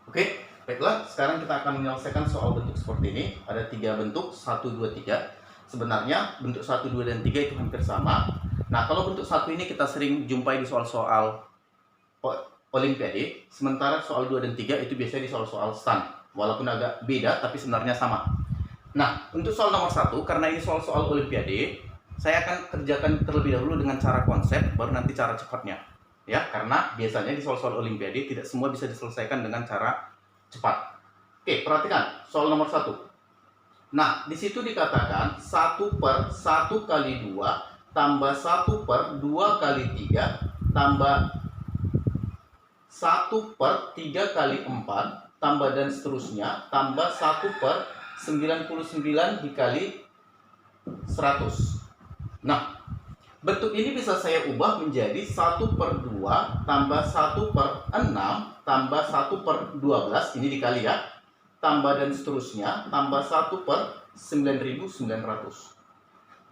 Oke, baiklah. Sekarang kita akan menyelesaikan soal bentuk seperti ini. Ada 3 bentuk, 1, 2, 3. Sebenarnya bentuk 1, 2, dan 3 itu hampir sama. Nah, kalau bentuk 1 ini kita sering jumpai di soal-soal Olimpiade. Sementara soal 2 dan 3 itu biasanya di soal-soal STAN. Walaupun agak beda, tapi sebenarnya sama. Nah, untuk soal nomor 1, karena ini soal-soal Olimpiade, saya akan kerjakan terlebih dahulu dengan cara konsep, baru nanti cara cepatnya. Ya, karena biasanya di soal-soal Olimpiade tidak semua bisa diselesaikan dengan cara cepat. Oke, perhatikan soal nomor 1. Nah, di situ dikatakan 1 per 1 kali 2 tambah 1 per 2 kali 3 tambah 1 per 3 kali 4 tambah dan seterusnya tambah 1 per 99 dikali 100. Nah, bentuk ini bisa saya ubah menjadi 1 per 2 tambah 1 per 6 tambah 1 per 12, ini dikali ya, tambah dan seterusnya, tambah 1 per 9900.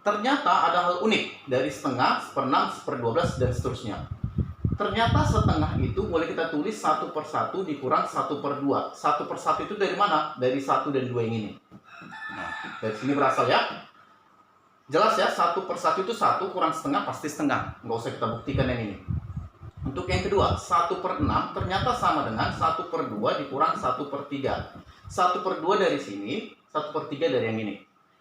Ternyata ada hal unik dari setengah, seperenam, seper12, dan seterusnya. Ternyata setengah itu boleh kita tulis 1 per 1 dikurang 1 per 2. 1 per 1 itu dari mana? Dari 1 dan 2 yang ini. Nah, dari sini berasal ya. Jelas ya, 1 per 1 itu 1 kurang setengah pasti setengah. Nggak usah kita buktikan yang ini. Untuk yang kedua, 1 per 6 ternyata sama dengan 1 per 2 dikurang 1 per 3. 1 per 2 dari sini, 1 per 3 dari yang ini.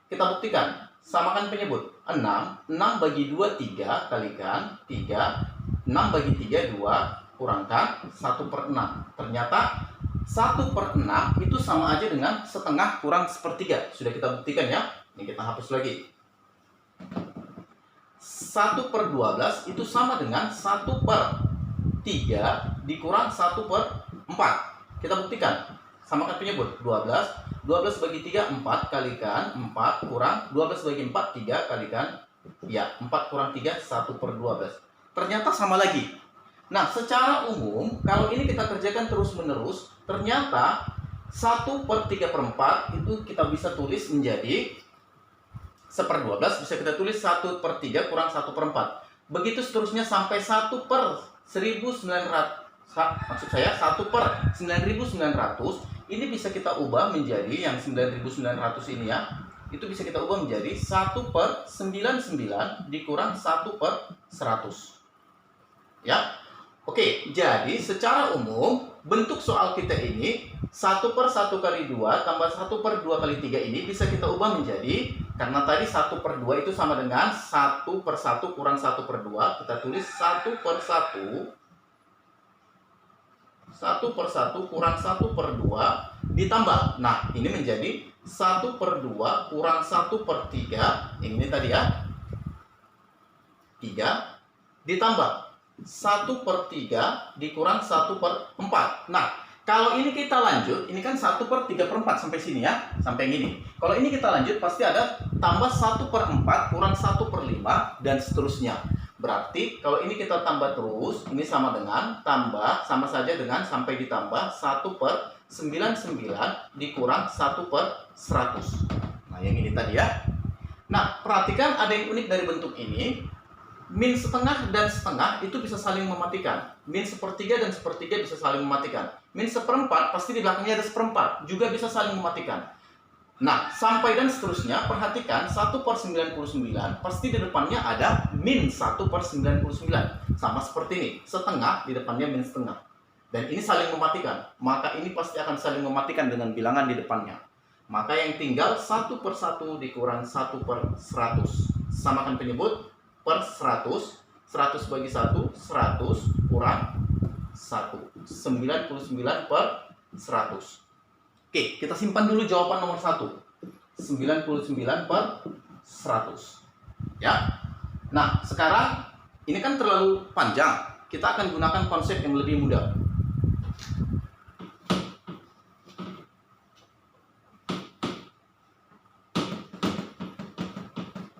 Kita buktikan. Samakan penyebut. 6 bagi 2, 3, kalikan 3. 6 bagi 3, 2, kurangkan 1 per 6. Ternyata 1 per 6 itu sama aja dengan setengah kurang sepertiga. Sudah kita buktikan ya. Ini kita hapus lagi. 1 per 12 itu sama dengan 1 per 3 dikurang 1 per 4. Kita buktikan. Samakan penyebut. 12 bagi 3, 4, kalikan 4 kurang 12 bagi 4, 3, kalikan ya, 4 kurang 3, 1 per 12. Ternyata sama lagi. Nah, secara umum kalau ini kita kerjakan terus-menerus, ternyata 1 per 3 per 4 itu kita bisa tulis menjadi 1/12, bisa kita tulis 1 per 3 kurang 1 per 4. Begitu seterusnya sampai 1 per 1900, maksud saya 1 per 9900, ini bisa kita ubah menjadi yang 9900 ini ya, itu bisa kita ubah menjadi 1 per 99 dikurang 1 per 100. Ya, oke, jadi secara umum bentuk soal kita ini 1 per 1 kali 2 tambah 1 per 2 kali 3 ini bisa kita ubah menjadi, karena tadi 1 per 2 itu sama dengan 1 per 1 kurang 1 per 2, kita tulis 1 per 1 kurang 1 per 2 ditambah. Nah, ini menjadi 1 per 2 kurang 1 per 3, ini tadi ya, 3, ditambah 1 per 3 dikurang 1 per 4. Nah, kalau ini kita lanjut, ini kan 1 per 3 per 4 sampai sini ya, sampai yang ini. Kalau ini kita lanjut, pasti ada tambah 1 per 4 kurang 1 per 5, dan seterusnya. Berarti, kalau ini kita tambah terus, ini sama dengan, tambah, sama saja dengan sampai ditambah 1 per 99 dikurang 1 per 100. Nah, yang ini tadi ya. Nah, perhatikan ada yang unik dari bentuk ini. Min setengah dan setengah itu bisa saling mematikan. Min sepertiga dan sepertiga bisa saling mematikan. Min seperempat pasti di belakangnya ada seperempat, juga bisa saling mematikan. Nah, sampai dan seterusnya, perhatikan 1 per 99 pasti di depannya ada min 1 per 99. Sama seperti ini, setengah di depannya min setengah. Dan ini saling mematikan, maka ini pasti akan saling mematikan dengan bilangan di depannya. Maka yang tinggal 1 per 1 dikurang 1 per 100. Samakan penyebut per 100, 100 bagi 1, 100 kurang 1, 99 per 100. Oke, kita simpan dulu jawaban nomor 1, 99 per 100 ya. Nah, sekarang ini kan terlalu panjang, kita akan gunakan konsep yang lebih mudah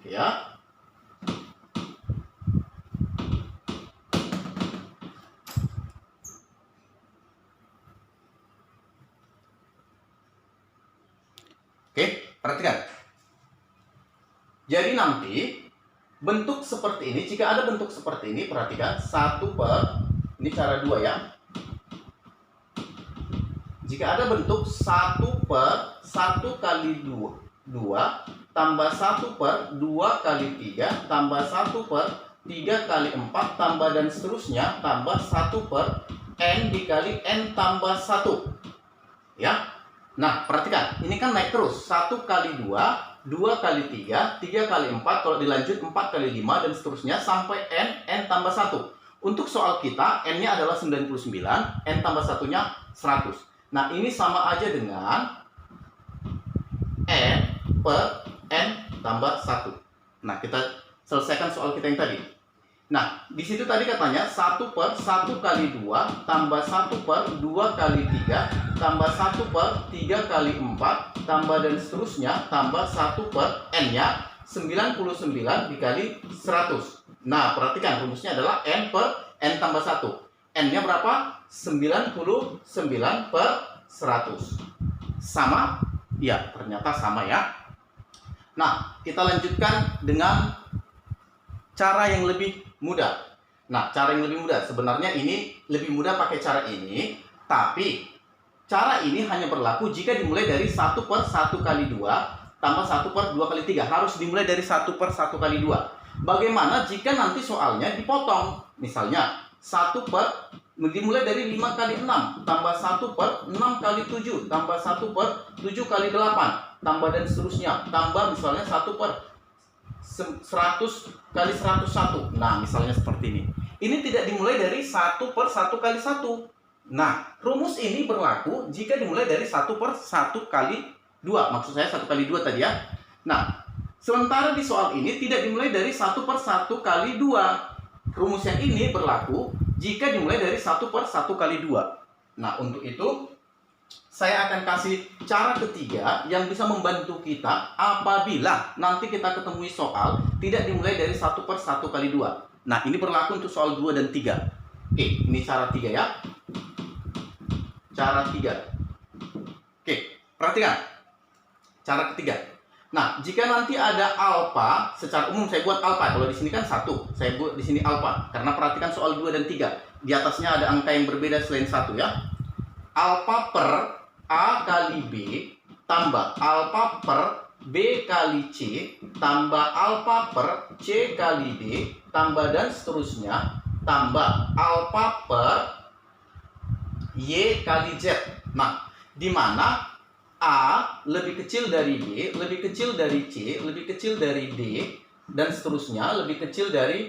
ya. Oke, perhatikan. Jadi nanti bentuk seperti ini, jika ada bentuk seperti ini, perhatikan 1 per, ini cara 2 ya. Jika ada bentuk 1 per 1 kali 2 tambah 1 per 2 kali 3 tambah 1 per 3 kali 4 tambah dan seterusnya tambah 1 per n dikali n tambah 1. Ya. Nah, perhatikan, ini kan naik terus. 1 kali 2, 2 kali 3, 3 kali 4, kalau dilanjut 4 kali 5 dan seterusnya sampai n tambah 1. Untuk soal kita, n-nya adalah 99, n tambah 1-nya 100. Nah, ini sama aja dengan n per n tambah 1. Nah, kita selesaikan soal kita yang tadi. Nah, di situ tadi katanya 1 per 1 kali 2 tambah 1 per 2 kali 3 tambah 1 per 3 kali 4 tambah dan seterusnya tambah 1 per n-nya 99 dikali 100. Nah, perhatikan rumusnya adalah n per n tambah 1. N-nya berapa? 99 per 100. Sama? Ya, ternyata sama ya. Nah, kita lanjutkan dengan cara yang lebih mudah. Nah, cara yang lebih mudah. Sebenarnya ini lebih mudah pakai cara ini. Tapi, cara ini hanya berlaku jika dimulai dari 1 per 1 kali 2 tambah 1 per 2 kali 3. Harus dimulai dari 1 per 1 kali 2. Bagaimana jika nanti soalnya dipotong? Misalnya, 1 per dimulai dari 5 kali 6 tambah 1 per 6 kali 7 tambah 1 per 7 kali 8 tambah dan seterusnya tambah misalnya 1 per 100 kali 101. Nah, misalnya seperti ini. Ini tidak dimulai dari 1 per 1 kali 1. Nah, rumus ini berlaku jika dimulai dari 1 per 1 kali 2. Maksud saya 1 kali 2 tadi ya. Nah, sementara di soal ini tidak dimulai dari 1 per 1 kali 2. Rumus yang ini berlaku jika dimulai dari 1 per 1 kali 2. Nah, untuk itu saya akan kasih cara ketiga yang bisa membantu kita apabila nanti kita ketemui soal tidak dimulai dari 1 per 1 kali 2. Nah, ini berlaku untuk soal 2 dan 3. Oke, ini cara 3 ya. Cara 3. Oke, perhatikan. Cara ketiga. Nah, jika nanti ada alfa, secara umum saya buat alfa. Kalau di sini kan 1, saya buat di sini alfa. Karena perhatikan soal 2 dan 3. Di atasnya ada angka yang berbeda selain 1 ya. Alfa per A kali B tambah alfa per B kali C tambah alfa per C kali D tambah dan seterusnya tambah alfa per Y kali Z. Nah, di mana A lebih kecil dari B, lebih kecil dari C, lebih kecil dari D, dan seterusnya lebih kecil dari,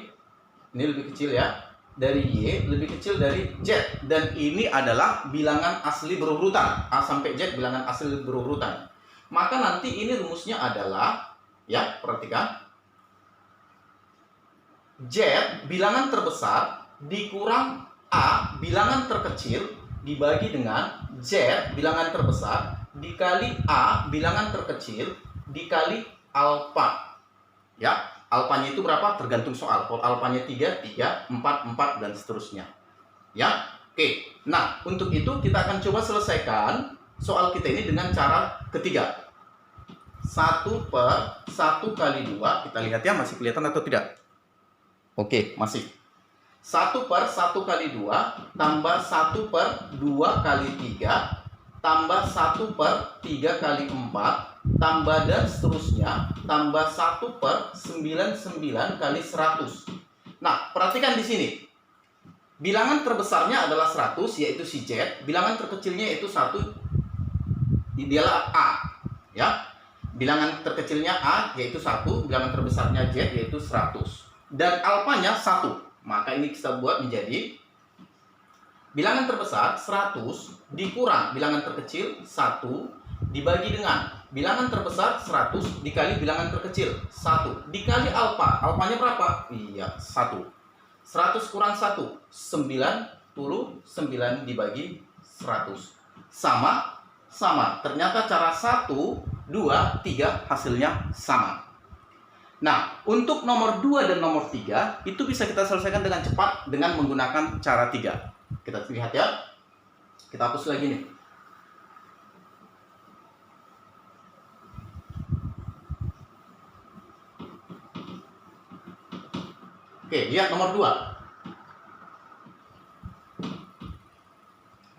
ini lebih kecil ya, dari Y, lebih kecil dari Z. Dan ini adalah bilangan asli berurutan. A sampai Z bilangan asli berurutan. Maka nanti ini rumusnya adalah, ya perhatikan, Z bilangan terbesar dikurang A bilangan terkecil dibagi dengan Z bilangan terbesar dikali A bilangan terkecil dikali alfa. Ya, alfanya itu berapa? Tergantung soal. Kalau alfanya 3, 3, 4, 4 dan seterusnya. Ya. Oke. Nah, untuk itu kita akan coba selesaikan soal kita ini dengan cara ketiga. 1 per 1 kali 2. Kita lihat ya, masih kelihatan atau tidak? Oke, masih. 1 per 1 kali 2 tambah 1 per 2 kali 3 tambah 1 per 3 kali 4 tambah dan seterusnya tambah 1 per 99 kali 100. Nah, perhatikan di sini. Bilangan terbesarnya adalah 100, yaitu si Z. Bilangan terkecilnya yaitu 1, dialah A. Ya. Bilangan terkecilnya A yaitu 1, bilangan terbesarnya Z yaitu 100. Dan alfanya 1. Maka ini kita buat menjadi bilangan terbesar 100 dikurang bilangan terkecil 1 dibagi dengan bilangan terbesar 100 dikali bilangan terkecil 1 dikali alfa. Alfanya berapa? Iya, 1. 100 kurang 1, 99 dibagi 100. Sama? Sama. Ternyata cara 1, 2, 3 hasilnya sama. Nah, untuk nomor 2 dan nomor 3 itu bisa kita selesaikan dengan cepat dengan menggunakan cara 3. Kita lihat ya. Kita hapus lagi nih. Oke, lihat nomor 2.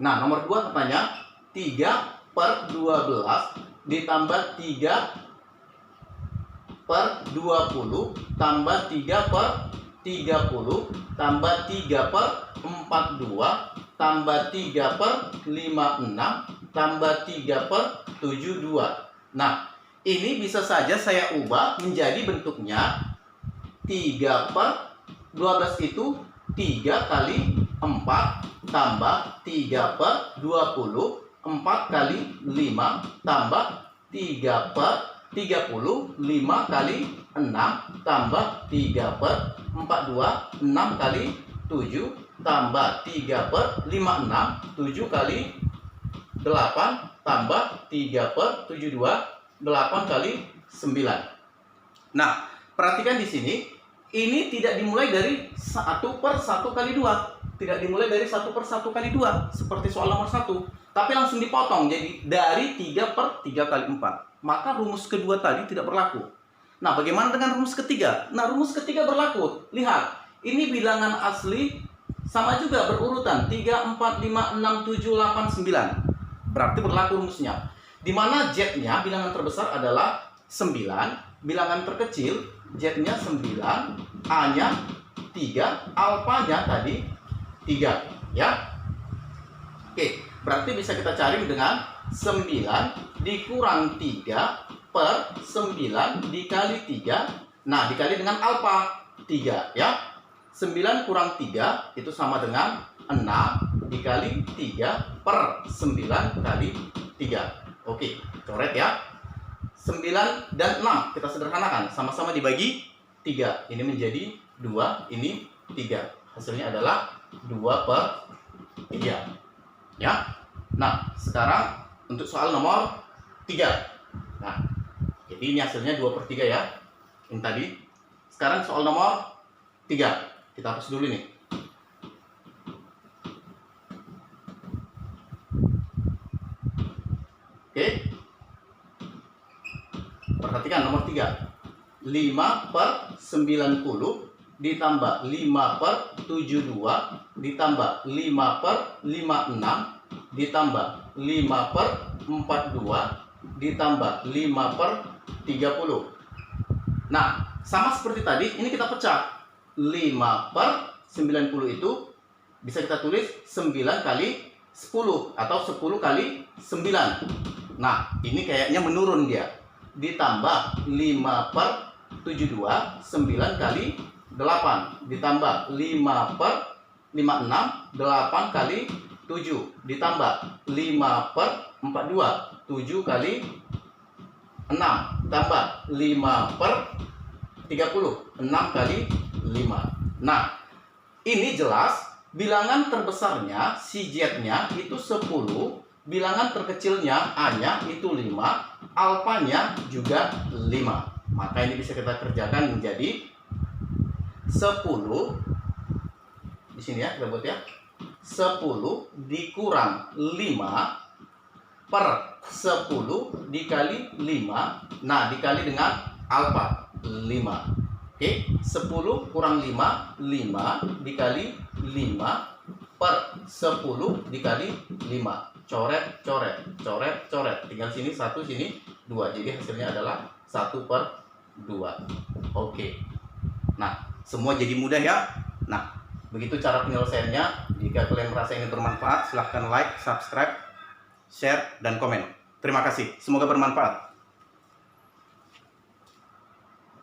Nah, nomor 2 katanya 3 per 12 ditambah 3 per 20 tambah 3 per 30 tambah 3 per 42 tambah 3 per 56 tambah 3 per 72. Nah, ini bisa saja saya ubah menjadi bentuknya 3 per 12 itu 3 kali 4 tambah 3 per 20, 4 kali 5 tambah 3 per 30, 5 kali 6 tambah 3 per 42, 6 kali 7 tambah 3 per 56, 7 kali 8 tambah 3 per 72, 8 kali 9. Nah, perhatikan di sini, ini tidak dimulai dari 1 per 1 kali 2. Tidak dimulai dari 1 per 1 kali 2, seperti soal nomor 1. Tapi langsung dipotong, jadi dari 3 per 3 kali 4. Maka rumus kedua tadi tidak berlaku. Nah, bagaimana dengan rumus ketiga? Nah, rumus ketiga berlaku. Lihat, ini bilangan asli sama juga berurutan 3, 4, 5, 6, 7, 8, 9. Berarti berlaku rumusnya. Di mana Z-nya bilangan terbesar adalah 9, bilangan terkecil Z-nya 9, A-nya 3, alfanya tadi 3, ya. Oke, berarti bisa kita cari dengan 9 dikurang 3 per 9 dikali 3. Nah, dikali dengan alfa 3, ya. 9 kurang 3 itu sama dengan 6 dikali 3 per 9 kali 3. Oke, coret ya. 9 dan 6 kita sederhanakan, sama-sama dibagi 3. Ini menjadi 2, ini 3. Hasilnya adalah 2 per 3. Ya. Nah, sekarang untuk soal nomor 3. Nah, jadi ini hasilnya 2 per 3 ya. Ini tadi. Sekarang soal nomor 3. Kita hapus dulu nih. Oke. Perhatikan nomor 3. 5 per 90 ditambah 5 per 72 ditambah 5 per 56 ditambah 5 per 42 ditambah 5 per 30. Nah, sama seperti tadi, ini kita pecah. 5 per 90 itu bisa kita tulis 9 kali 10 atau 10 kali 9. Nah, ini kayaknya menurun dia. Ditambah 5 per 72, 9 kali 8. Ditambah 5 per 56, 8 kali 7. Ditambah 5 per 42, 7 kali 6. Tambah 5 per 30, 6 kali 5. Nah, ini jelas bilangan terbesarnya si Z-nya itu 10, bilangan terkecilnya A-nya itu 5, alfanya juga 5. Maka ini bisa kita kerjakan menjadi 10. Di sini ya, kita buat ya. 10 dikurang 5 per 10 dikali 5. Nah, dikali dengan alfa 5. Oke, 10 kurang 5, 5 dikali 5 per 10 dikali 5. Coret, coret, coret, coret. Tinggal sini 1, sini 2. Jadi hasilnya adalah 1 per 2. Oke. Nah, semua jadi mudah ya. Nah, begitu cara penyelesaiannya. Jika kalian merasa ini bermanfaat, silahkan like, subscribe, share, dan komen. Terima kasih. Semoga bermanfaat.